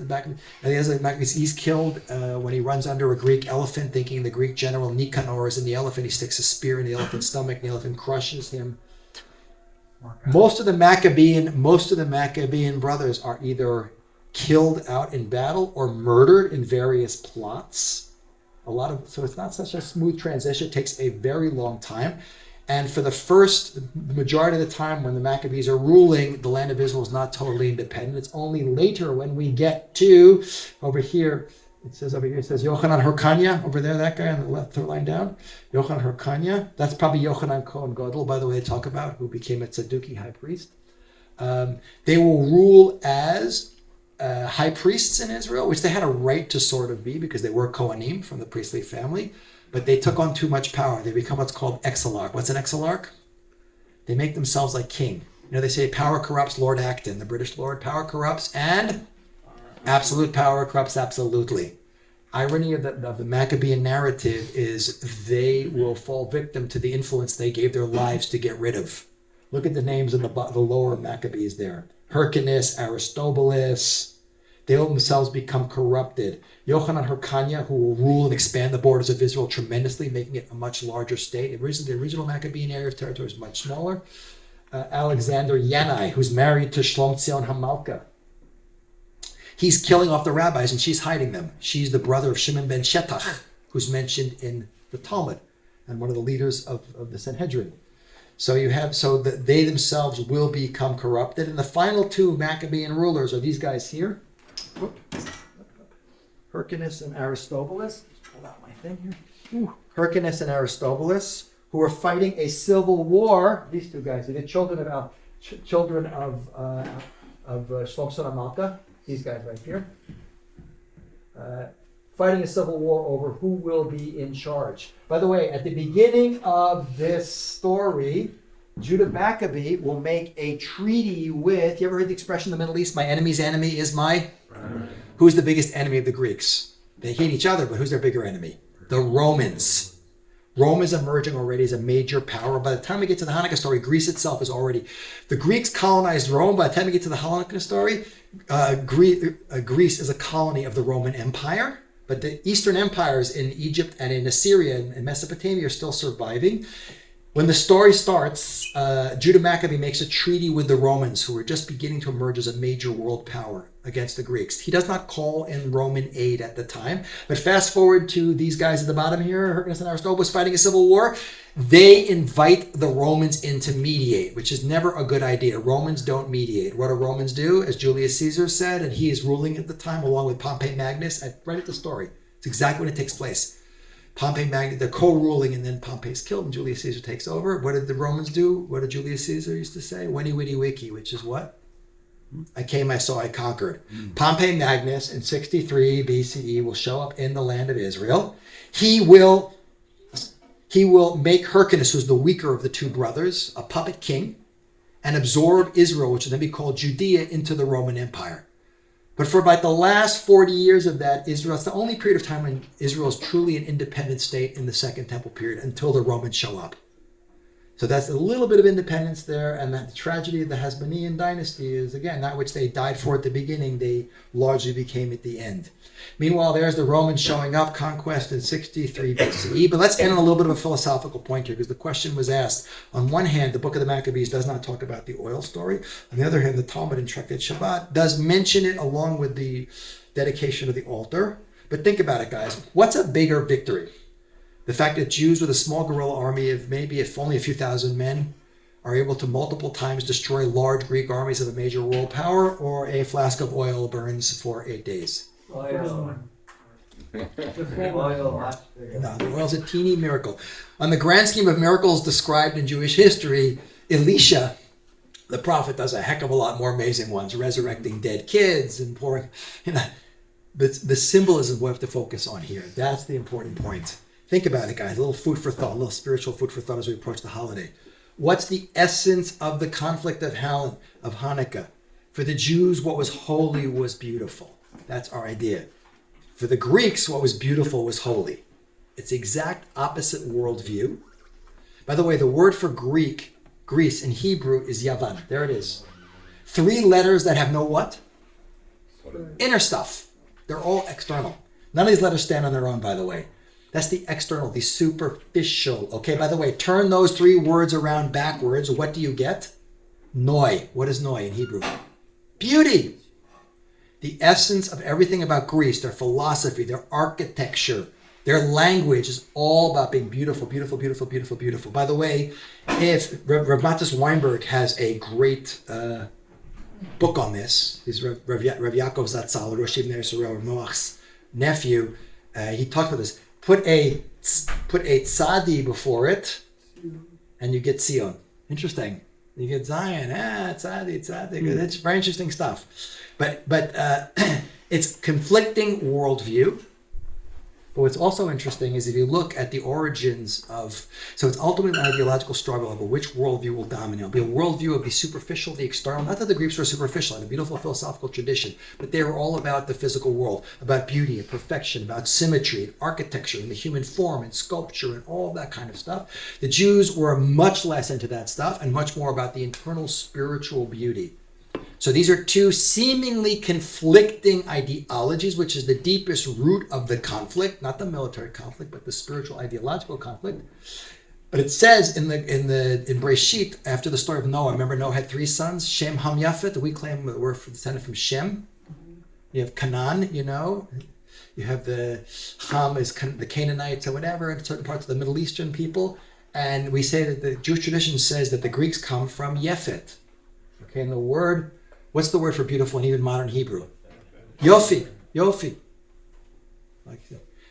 Speaker 1: Maccabee, he's killed when he runs under a Greek elephant, thinking the Greek general Nicanor is in the elephant. He sticks a spear in the elephant's stomach, and the elephant crushes him. Most of the Maccabean brothers are either killed out in battle or murdered in various plots. So it's not such a smooth transition. It takes a very long time. And for the majority of the time when the Maccabees are ruling, the land of Israel is not totally independent. It's only later when we get to over here. It says Yochanan Hyrkania, over there, that guy on the left, third line down. Yochanan Hyrkania. That's probably Yochanan Cohen Gadol, by the way, they talk about, who became a Tzaduki high priest. They will rule as high priests in Israel, which they had a right to sort of be because they were Kohanim from the priestly family, but they took on too much power. They become what's called exilarch. What's an exilarch? They make themselves like king. You know, they say power corrupts. Lord Acton, the British Lord, power corrupts, and absolute power corrupts absolutely. Irony of the Maccabean narrative is they will fall victim to the influence they gave their lives to get rid of. Look at the names in the lower Maccabees there. Hyrcanus, Aristobulus. They themselves become corrupted. Yochanan Hyrkania, who will rule and expand the borders of Israel tremendously, making it a much larger state. The original Maccabean area of territory is much smaller. Alexander Yanai, who's married to Shlomtzion Hamalka. He's killing off the rabbis and she's hiding them. She's the brother of Shimon ben Shetach, who's mentioned in the Talmud and one of the leaders of the Sanhedrin. So that they themselves will become corrupted. And the final two Maccabean rulers are these guys here. Whoop. Hyrcanus and Aristobulus. Let's pull out my thing here. Ooh. Hyrcanus and Aristobulus, who are fighting a civil war. These two guys, they're the children of Shlomo Malka. These guys right here. Fighting a civil war over who will be in charge. By the way, at the beginning of this story, Judah Maccabee will make a treaty with, you ever heard the expression in the Middle East, my enemy's enemy is my? Right. Who's the biggest enemy of the Greeks? They hate each other, but who's their bigger enemy? The Romans. Rome is emerging already as a major power. By the time we get to the Hanukkah story, Greece itself is already... The Greeks colonized Rome. By the time we get to the Hanukkah story, Greece is a colony of the Roman Empire. But the Eastern empires in Egypt and in Assyria and Mesopotamia are still surviving. When the story starts, Judah Maccabee makes a treaty with the Romans, who are just beginning to emerge as a major world power against the Greeks. He does not call in Roman aid at the time. But fast forward to these guys at the bottom here, Hyrcanus and Aristobulus fighting a civil war. They invite the Romans in to mediate, which is never a good idea. Romans don't mediate. What do Romans do? As Julius Caesar said, and he is ruling at the time along with Pompey Magnus. Right at the story. It's exactly when it takes place. Pompey Magnus, they're co-ruling, and then Pompey's killed and Julius Caesar takes over. What did the Romans do? What did Julius Caesar used to say? Weni witty wiki, which is what? I came, I saw, I conquered. Pompey Magnus in 63 BCE will show up in the land of Israel. He will make Hyrcanus, who's the weaker of the two brothers, a puppet king, and absorb Israel, which will then be called Judea, into the Roman Empire. But for about the last 40 years of that, Israel, it's the only period of time when Israel is truly an independent state in the Second Temple period until the Romans show up. So that's a little bit of independence there, and that the tragedy of the Hasmonean dynasty is, again, that which they died for at the beginning, they largely became at the end. Meanwhile, there's the Romans showing up, conquest in 63 BCE. But let's end on a little bit of a philosophical point here, because the question was asked. On one hand, the book of the Maccabees does not talk about the oil story. On the other hand, the Talmud in Tractate Shabbat does mention it along with the dedication of the altar. But think about it, guys. What's a bigger victory? The fact that Jews with a small guerrilla army of maybe if only a few thousand men are able to multiple times destroy large Greek armies of a major world power, or a flask of oil burns for 8 days?
Speaker 3: Oil.
Speaker 1: No, the oil's a teeny miracle. On the grand scheme of miracles described in Jewish history, Elisha, the prophet, does a heck of a lot more amazing ones, resurrecting dead kids and pouring, the symbolism we have to focus on here. That's the important point. Think about it, guys. A little food for thought, a little spiritual food for thought as we approach the holiday. What's the essence of the conflict of Hanukkah? For the Jews, what was holy was beautiful. That's our idea. For the Greeks, what was beautiful was holy. It's the exact opposite worldview. By the way, the word for Greece in Hebrew is Yavan. There it is. 3 letters that have no what? Inner stuff. They're all external. None of these letters stand on their own, by the way. That's the external, the superficial. Okay, by the way, turn those 3 words around backwards. What do you get? Noi. What is noi in Hebrew? Beauty. The essence of everything about Greece, their philosophy, their architecture, their language is all about being beautiful, beautiful, beautiful, beautiful, beautiful. By the way, if Rav Matis Weinberg has a great book on this. He's Rav Yaakov Zatzal, Rosh Yeshiva Yisrael, Noach's nephew. He talked about this. Put a tzadi before it, and you get Zion. Interesting. You get Zion. Tzadi. That's very interesting stuff. But it's conflicting worldview. But what's also interesting is if you look at the origins of, so it's ultimately an ideological struggle over which worldview will dominate. It'll be a worldview of the superficial, the external. Not that the Greeks were superficial, had a beautiful philosophical tradition, but they were all about the physical world, about beauty and perfection, about symmetry and architecture and the human form and sculpture and all that kind of stuff. The Jews were much less into that stuff and much more about the internal spiritual beauty. So these are 2 seemingly conflicting ideologies, which is the deepest root of the conflict, not the military conflict, but the spiritual ideological conflict. But it says in Breshit, after the story of Noah, remember Noah had 3 sons, Shem, Ham, Yafet. We claim that we're descended from Shem. You have Canaan, You have the Ham is the Canaanites or whatever, in certain parts of the Middle Eastern people. And we say that the Jewish tradition says that the Greeks come from Yefet. Okay, and the word, what's the word for beautiful in even modern Hebrew? Yofi. Yofi.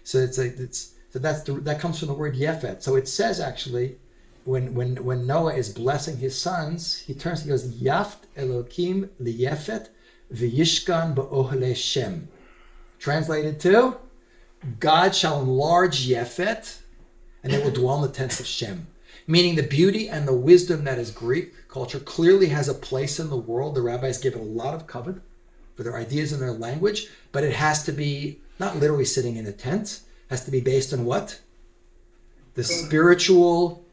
Speaker 1: So that comes from the word Yefet. So it says actually, when Noah is blessing his sons, he goes, Yaft Elokim liyefet v'yishkan ba'ohle Shem. Translated to, God shall enlarge Yefet, and they will dwell in the tents of Shem. Meaning the beauty and the wisdom that is Greek culture clearly has a place in the world. The rabbis give it a lot of covet for their ideas and their language, but it has to be not literally sitting in a tent. It has to be based on what? The spiritual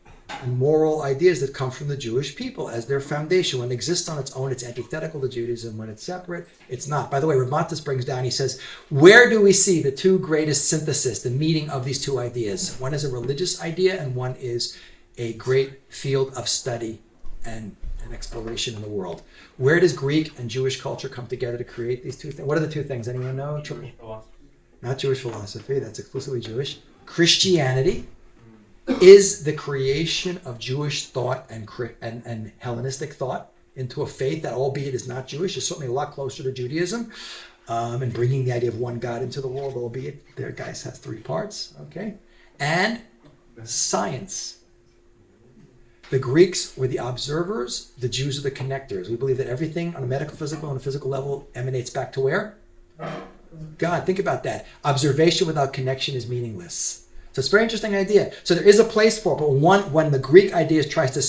Speaker 1: and moral ideas that come from the Jewish people as their foundation. When it exists on its own, it's antithetical to Judaism. When it's separate, it's not. By the way, Rav Matas brings down, he says, where do we see the two greatest synthesis, the meeting of these two ideas? One is a religious idea and one is a great field of study and exploration in the world. Where does Greek and Jewish culture come together to create these two things? What are the two things? Anyone know? Not Jewish philosophy, that's exclusively Jewish. Christianity is the creation of Jewish thought and Hellenistic thought into a faith that, albeit is not Jewish, is certainly a lot closer to Judaism, and bringing the idea of one God into the world, albeit there, guys, has three parts, okay? And science. The Greeks were the observers, the Jews are the connectors. We believe that everything on a medical, physical, and a physical level emanates back to where? God, think about that. Observation without connection is meaningless. So it's a very interesting idea. So there is a place for it, but when the Greek idea tries to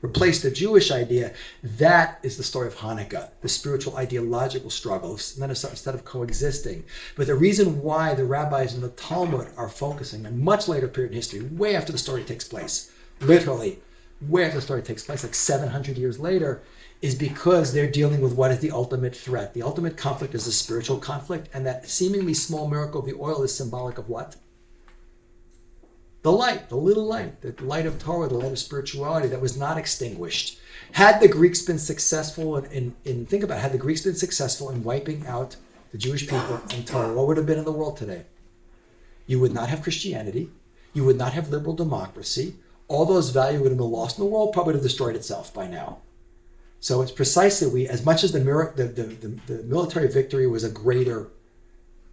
Speaker 1: replace the Jewish idea, that is the story of Hanukkah, the spiritual ideological struggle, instead of coexisting. But the reason why the rabbis in the Talmud are focusing on much later period in history, way after the story takes place, literally, way after the story takes place, like 700 years later, is because they're dealing with what is the ultimate threat. The ultimate conflict is a spiritual conflict, and that seemingly small miracle of the oil is symbolic of what? The light, the little light, the light of Torah, the light of spirituality that was not extinguished. Had the Greeks been successful think about it, had the Greeks been successful in wiping out the Jewish people and Torah, what would have been in the world today? You would not have Christianity. You would not have liberal democracy. All those values would have been lost, and the world probably would have destroyed itself by now. So it's precisely as much as the military victory was a greater,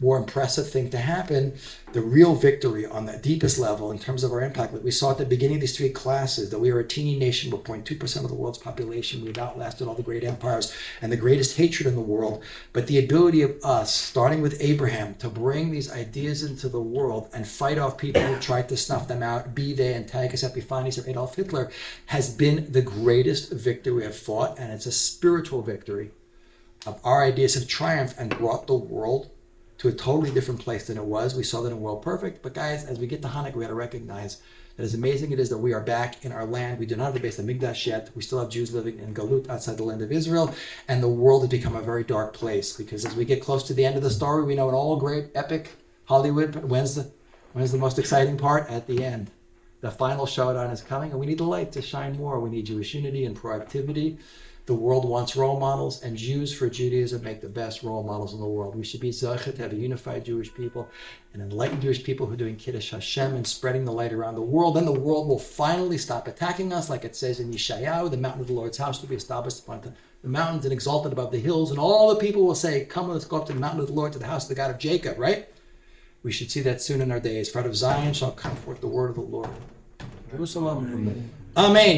Speaker 1: more impressive thing to happen, the real victory on the deepest level in terms of our impact, like we saw at the beginning of these three classes, that we are a teeny nation with 0.2% of the world's population. We've outlasted all the great empires and the greatest hatred in the world. But the ability of us, starting with Abraham, to bring these ideas into the world and fight off people who tried to snuff them out, be they Antiochus Epiphanes or Adolf Hitler, has been the greatest victory we have fought, and it's a spiritual victory. Our ideas have triumphed and brought the world to a totally different place than it was. We saw that in World Perfect. But guys, as we get to Hanukkah, we got to recognize that as amazing it is that we are back in our land. We do not have the base of Mikdash yet. We still have Jews living in Galut outside the land of Israel. And the world has become a very dark place, because as we get close to the end of the story, we know in all great epic Hollywood, when's the most exciting part? At the end. The final showdown is coming, and we need the light to shine more. We need Jewish unity and proactivity. The world wants role models, and Jews for Judaism make the best role models in the world. We should be Zachet to have a unified Jewish people, and enlightened Jewish people who are doing Kiddush Hashem and spreading the light around the world. Then the world will finally stop attacking us, like it says in Yeshayahu, the mountain of the Lord's house will be established upon the mountains and exalted above the hills, and all the people will say, come, let's go up to the mountain of the Lord, to the house of the God of Jacob, right? We should see that soon in our days. For out of Zion shall come forth the word of the Lord. Jerusalem. Amen.